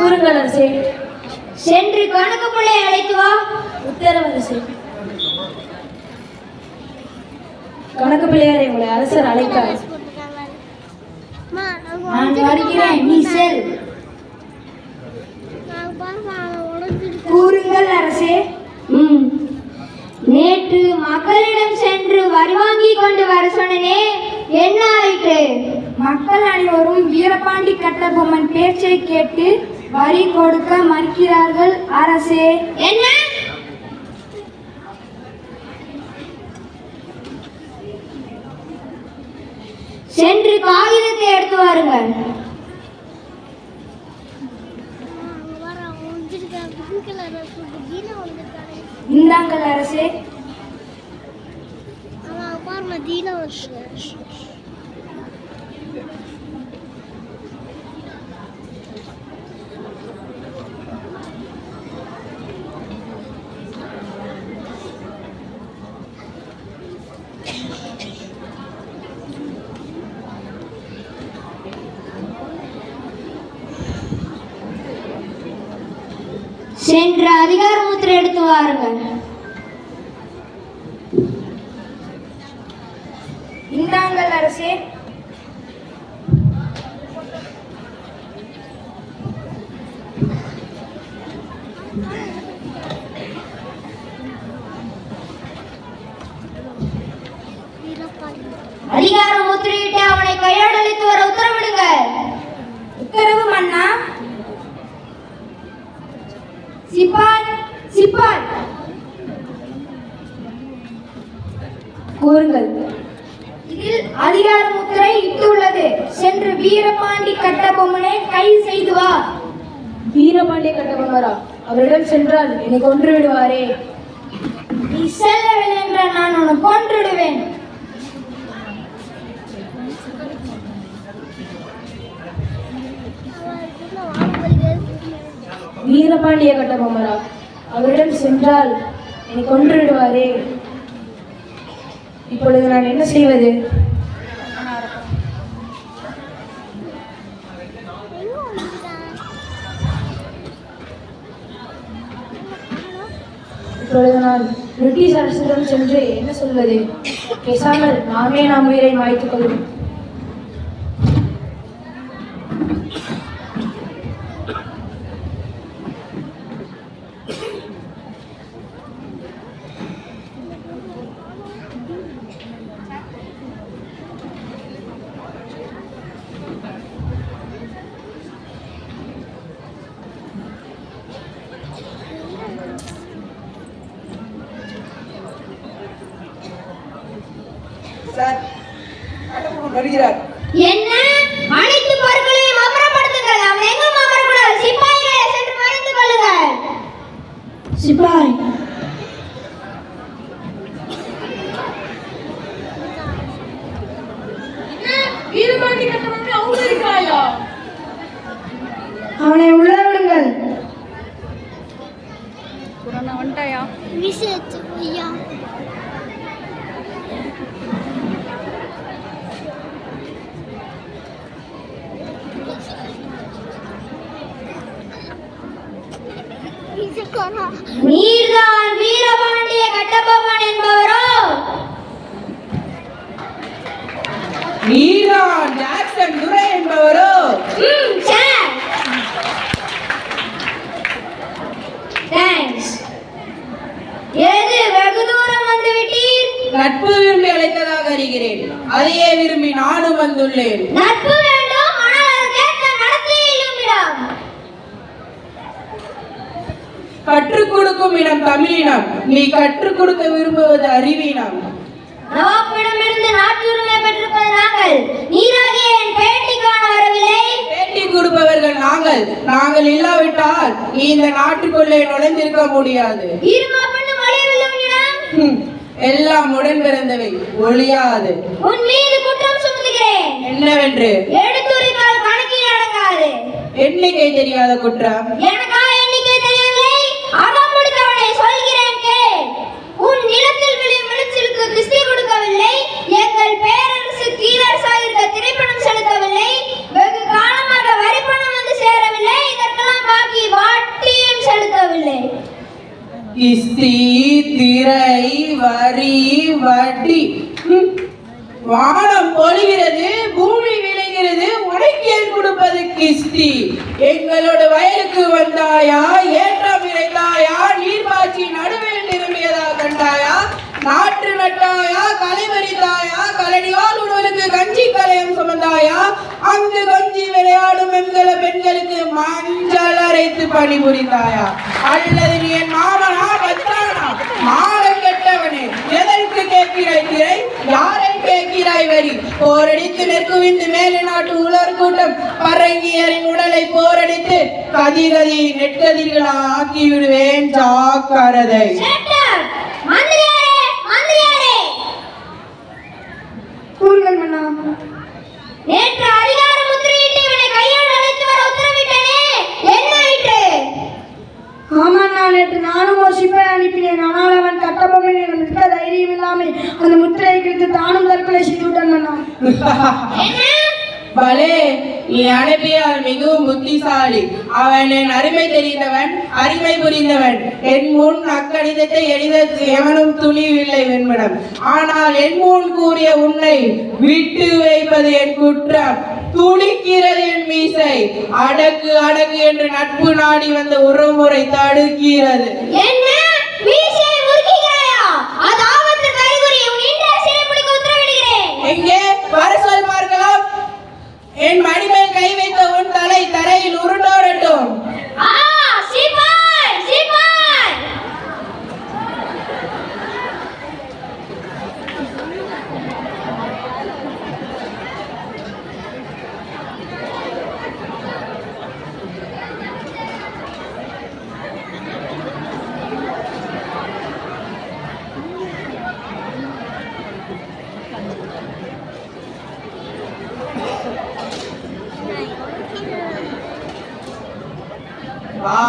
கூறுங்கள் அரசே. சென்று கணக்கு பிள்ளை அழைத்து வா. உத்தரவு அரசே. கணக்கு பிள்ளையாரை உங்களை அரசர் அழைத்தார். நான் வருகிறேன், நீ செல். கூறுங்கள் அரசே. நேற்று மக்களிடம் சென்று வரி வாங்கி கொண்டு வர சொன்னனே, என்ன ஆயிற்று? மக்கள் அனைவரும் வீரபாண்டி கட்டபொம்மன் பேச்சை கேட்டு வரி கொடுக்க மறுக்கிறார்கள் அரசே. என்ன? சென்று காகிதத்தை எடுத்து வாருங்கள். இந்தாங்கள் அரசே. சென்று அதிகார முத்திரை எடுத்து வாருங்கள். இந்தாங்கள் அரசே. அதிகார முத்திரையிட்டு அவனை கையோடு அழைத்து வர உத்தரவிடுங்கள். உத்தரவு மன்னா. சிப்பாய் சிப்பாய். கூறுங்கள். இதில் அதிகார முத்திரை இட்டுள்ளது. சென்று வீரபாண்டி கட்டபொம்மனை கைது செய்து வா. வீரபாண்டிய கட்டபொம்மரா? அவரிடம் சென்றால் என்னை கொன்று விடுவாரே. நீ செல்லவில்லை என்றால் நான் உன்னை கொன்றுடுவேன். வீரபாண்டிய கட்டபொம்மரா? அவரிடம் சென்றால் என்னை கொன்று விடுவாரே. இப்பொழுது நான் என்ன செய்வது? இப்பொழுது நான் பிரிட்டிஷ் அரசிடம் சென்று என்ன சொல்வது? பேசாமல் நாம் உயிரை மாய்த்துக் கொள்வோம். வருகிறார். என்ன? அனைத்து பொருட்களையும் அப்புறப்படுத்துங்கள். அவன் எங்கும் அமரக்கூடாது. சிப்பாய்களை சென்று மறைந்து கொள்ளுங்கள். சிப்பாய். வீரபாண்டி கட்டபொம்மனை அவமதிக்கிறாயா? அவனை உள்ள விடுங்கள். வந்துட்டாயா? நீர்தான் வீரபாண்டிய கட்டபொம்மன் என்பவரோ? நீதான் ஜாக்சன் துரை என்பவரோ? தேங்க்ஸ். எது வெகு தூரம் வந்து விட்டீர்? நட்பு விரும்பி அழைத்ததாக அறிகிறேன். அதையே விரும்பி நானும் வந்துள்ளேன். நட்பு வேண்டும், ஆனால் அதற்கேற்ற நடத்தை இல்லுமிடம். கற்றுக் கொடுக்கும் இனம் தமிழினம். நீ கற்றுக் கொடுக்க விரும்புவது அறிவீனம். நவாப்பிடமிருந்து நாட்டுரிமை பெற்றிருப்பது நாங்கள். நீராகிய என் பேட்டி காண வரவில்லை. பேட்டி கொடுப்பவர்கள் நாங்கள். நாங்கள் இல்லாவிட்டால் நீ இந்த நாட்டுக்குள்ளே நுழைந்திருக்க முடியாது. எல்லாம் உடன் பிறந்தவை, ஒழியாது. உன் மீது குற்றம் சுமத்துகிறேன். என்னவென்று? எடுத்துரைத்தால் கணக்கில் அடங்காது. எண்ணிக்கை தெரியாத குற்றம். எனக்கா எண்ணிக்கை தெரியவில்லை? அகம் முடித்தவனை சொல்கிறேன் கேள். உன் நிலத்தில் விளையும் விளைச்சலுக்கு கிஸ்தி கொடுக்கவில்லை. எங்கள் பேரரசு கீழரசாக இருக்க திரைப்பணம் செலுத்தவில்லை. வெகு காலமாக வரிப்பணம் வந்து சேரவில்லை. இதற்கெல்லாம் கிஸ்தி திரை வரி வட்டி. வானம் பொழிகிறது, பூமி விளைகிறது, உனக்கேன் கொடுப்பது கிஸ்தி? எங்களோட வயலுக்கு வந்தாயா, ஏற்றம் இறைத்தாயா, நீர்பாய்ச்சி நடுவில் நிரம்பியதா கண்டாயா, நாற்று நட்டாயா, களை பறித்தாயா, கலடியால் உடலுக்கு கஞ்சி கலையம் சுமந்தாயா, அங்கு கொஞ்சி விளையாடும் எங்கள பெண்களுக்கு மஞ்சள் அரைத்து பணிபுரிந்தாயா? அல்லது நீ என் மாமனா பத்தானா? மானம் கெட்டவனே, எதற்கு கேட்கிறாய் திரை, யாரை கேட்கிறாய் வரி? போரடித்து நெற்குவிந்து மேலே நாட்டு உலர் கூட்டம் பரங்கியரின் உடலை போரடித்து கதி கதி நெற்கதிர்களா ஆக்கி விடுவேன், ஜாக்கிரதை. கூறுங்கள் மன்னா. நேற்று அதிகார முத்திரையிட்டு இவனை கையோடு அழைத்து வர உத்தரவிட்டனே, என்ன ஆயிற்று? ஆமா, நான் நேற்று நானும் ஒரு சிப்பாய் அனுப்பினேன். ஆனால் அவன் கட்டபொம்மனிடம் இருக்க தைரியம் இல்லாமல் அந்த முத்திரையை கிழித்து தானும் தற்கொலை செய்து விட்டான் மன்னா. பலே, நீ அனுப்பியால் மிகவும் புத்திசாலி. அவன் என் அருமை தெரிந்தவன், அருமை புரிந்தவன். என் முன் அக்கடிதத்தை எழுத எவனும் துணிவில்லை வெண்மனம். ஆனால் என் முன் கூறிய உன்னை விட்டு வைப்பது என் குற்றம். துடிக்கிறது என் மீசை. அடக்கு அடக்கு என்று நட்பு நாடி வந்த உறவுமுறை தடுக்கிறது. என்ன மீசை முறுக்குகிறாயா? அதாவது கைகுறி உன் இன்றைய சிறைப்பிடிக்க உத்தரவிடுகிறேன். எங்கே வர சொல் பார்க்கலாம். என் மடிமேல் கை வைத்த உன் தலை தரையில் உருண்டோடட்டும். சிப்பாய் சிப்பாய். வா,